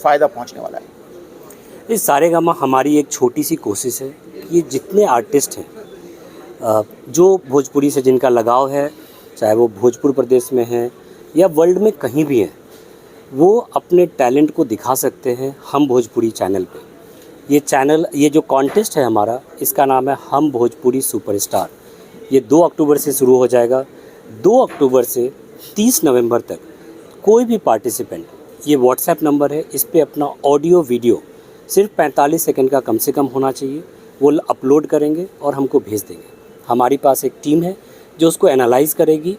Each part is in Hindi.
फ़ायदा पहुंचने वाला है? इस सारेगामा हमारी एक छोटी सी कोशिश है कि ये जितने आर्टिस्ट हैं जो भोजपुरी से जिनका लगाव है, चाहे वो भोजपुर प्रदेश में हैं या वर्ल्ड में कहीं भी हैं, वो अपने टैलेंट को दिखा सकते हैं हम भोजपुरी चैनल पे। ये जो कॉन्टेस्ट है हमारा, इसका नाम है हम भोजपुरी सुपरस्टार। ये 2 अक्टूबर से शुरू हो जाएगा। 2 अक्टूबर से 30 नवंबर तक कोई भी पार्टिसिपेंट, ये व्हाट्सएप नंबर है, इस पे अपना ऑडियो वीडियो सिर्फ 45 सेकंड का कम से कम होना चाहिए, वो अपलोड करेंगे और हमको भेज देंगे। हमारी पास एक टीम है जो उसको एनालाइज़ करेगी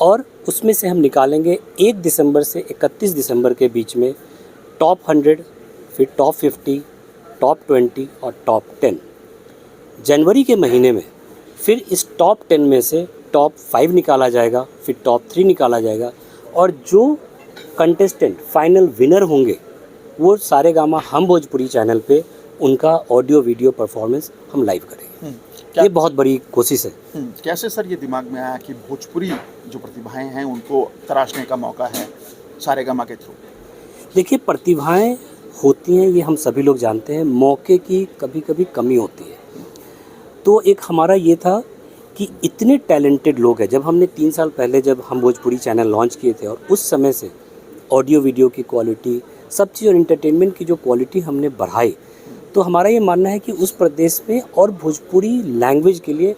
और उसमें से हम निकालेंगे 1 दिसंबर से 31 दिसंबर के बीच में टॉप 100, फिर टॉप 50, टॉप 20 और टॉप 10। जनवरी के महीने में फिर इस टॉप 10 में से टॉप 5 निकाला जाएगा, फिर टॉप 3 निकाला जाएगा और जो कंटेस्टेंट फाइनल विनर होंगे वो सारेगामा हम भोजपुरी चैनल पे उनका ऑडियो वीडियो परफॉर्मेंस हम लाइव करेंगे। ये बहुत बड़ी कोशिश है। कैसे सर ये दिमाग में आया कि भोजपुरी जो प्रतिभाएं हैं उनको तराशने का मौका है सारेगामा के थ्रू? देखिए, प्रतिभाएं होती हैं, ये हम सभी लोग जानते हैं, मौके की कभी कभी कमी होती है। तो एक हमारा ये था कि इतने टैलेंटेड लोग हैं। जब हमने 3 साल पहले जब हम भोजपुरी चैनल लॉन्च किए थे और उस समय से ऑडियो वीडियो की क्वालिटी, सब चीज़ और एंटरटेनमेंट की जो क्वालिटी हमने बढ़ाई, तो हमारा ये मानना है कि उस प्रदेश में और भोजपुरी लैंग्वेज के लिए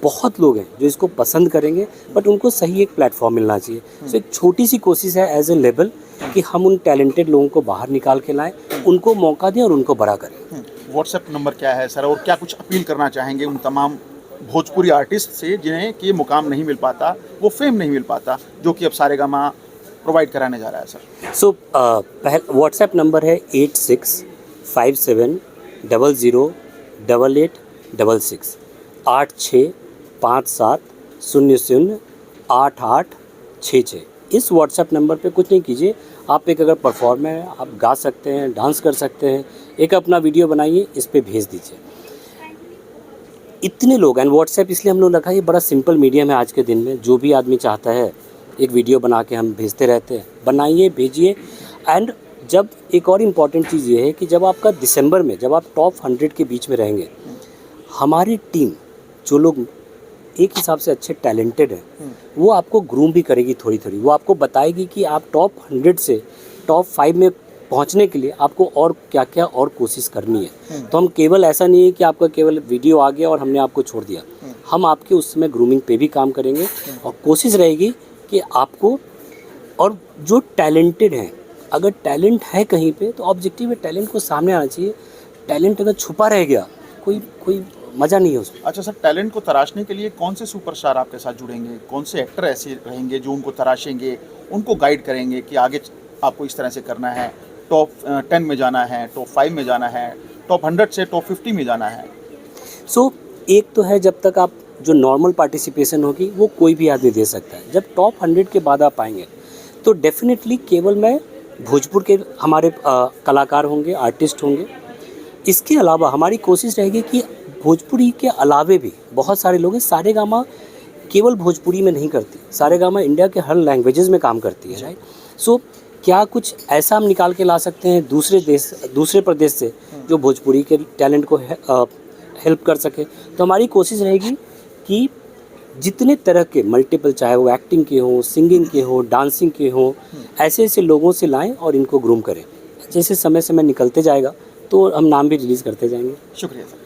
बहुत लोग हैं जो इसको पसंद करेंगे, बट उनको सही एक प्लेटफॉर्म मिलना चाहिए। तो एक छोटी सी कोशिश है एज ए लेवल कि हम उन टैलेंटेड लोगों को बाहर निकाल के लाएं, उनको मौका दें और उनको बड़ा करें। व्हाट्सएप नंबर क्या है सर, और क्या कुछ अपील करना चाहेंगे उन तमाम भोजपुरी आर्टिस्ट से जिन्हें कि मुकाम नहीं मिल पाता, वो फेम नहीं मिल पाता, जो कि अब सारेगामा प्रोवाइड कराने जा रहा है सर? सो व्हाट्सएप नंबर है 8657008866 8657008866। इस व्हाट्सएप नंबर पे कुछ नहीं कीजिए, आप एक अगर परफॉर्मर हैं, आप गा सकते हैं, डांस कर सकते हैं, एक अपना वीडियो बनाइए, इस पे भेज दीजिए। इतने लोग, एंड व्हाट्सएप इसलिए हम लोग रखा, ये बड़ा सिंपल मीडियम है आज के दिन में। जो भी आदमी चाहता है एक वीडियो बना के हम भेजते रहते हैं, बनाइए, भेजिए। एंड जब एक और इम्पॉर्टेंट चीज़ ये है कि जब आपका दिसंबर में जब आप टॉप 100 के बीच में रहेंगे, हमारी टीम जो लोग एक हिसाब से अच्छे टैलेंटेड हैं, वो आपको ग्रूम भी करेगी थोड़ी थोड़ी। वो आपको बताएगी कि आप टॉप 100 से टॉप 5 में पहुंचने के लिए आपको और क्या क्या और कोशिश करनी है। तो हम केवल ऐसा नहीं है कि आपका केवल वीडियो आ गया और हमने आपको छोड़ दिया। हम आपके उस समय ग्रूमिंग पे भी काम करेंगे और कोशिश रहेगी कि आपको, और जो टैलेंटेड हैं, अगर टैलेंट है कहीं पे तो ऑब्जेक्टिव है, टैलेंट को सामने आना चाहिए। टैलेंट अगर छुपा रह गया, कोई मज़ा नहीं है उसमें। अच्छा सर, टैलेंट को तराशने के लिए कौन से सुपरस्टार आपके साथ जुड़ेंगे? कौन से एक्टर ऐसे रहेंगे जो उनको तराशेंगे, उनको गाइड करेंगे कि आगे आपको इस तरह से करना है, टॉप 10 में जाना है, टॉप 5 में जाना है, टॉप 100 से टॉप 50 में जाना है? सो एक तो है, जब तक आप जो नॉर्मल पार्टिसिपेशन होगी वो कोई भी आदमी दे सकता है। जब टॉप 100 के बाद आप आएंगे तो डेफिनेटली केवल मैं भोजपुर के हमारे कलाकार होंगे, आर्टिस्ट होंगे। इसके अलावा हमारी कोशिश रहेगी कि भोजपुरी के अलावे भी बहुत सारे लोग हैं। सारेगामा केवल भोजपुरी में नहीं करती, सारेगामा इंडिया के हर लैंग्वेजेस में काम करती है, राइट? सो क्या कुछ ऐसा हम निकाल के ला सकते हैं दूसरे प्रदेश से जो भोजपुरी के टैलेंट को हेल्प कर सके? तो हमारी कोशिश रहेगी कि जितने तरह के मल्टीपल, चाहे वो एक्टिंग के हों, सिंगिंग के हों, डांसिंग के हों, ऐसे ऐसे लोगों से लाएं और इनको ग्रूम करें। जैसे समय समय निकलते जाएगा तो हम नाम भी रिलीज़ करते जाएंगे। शुक्रिया सर।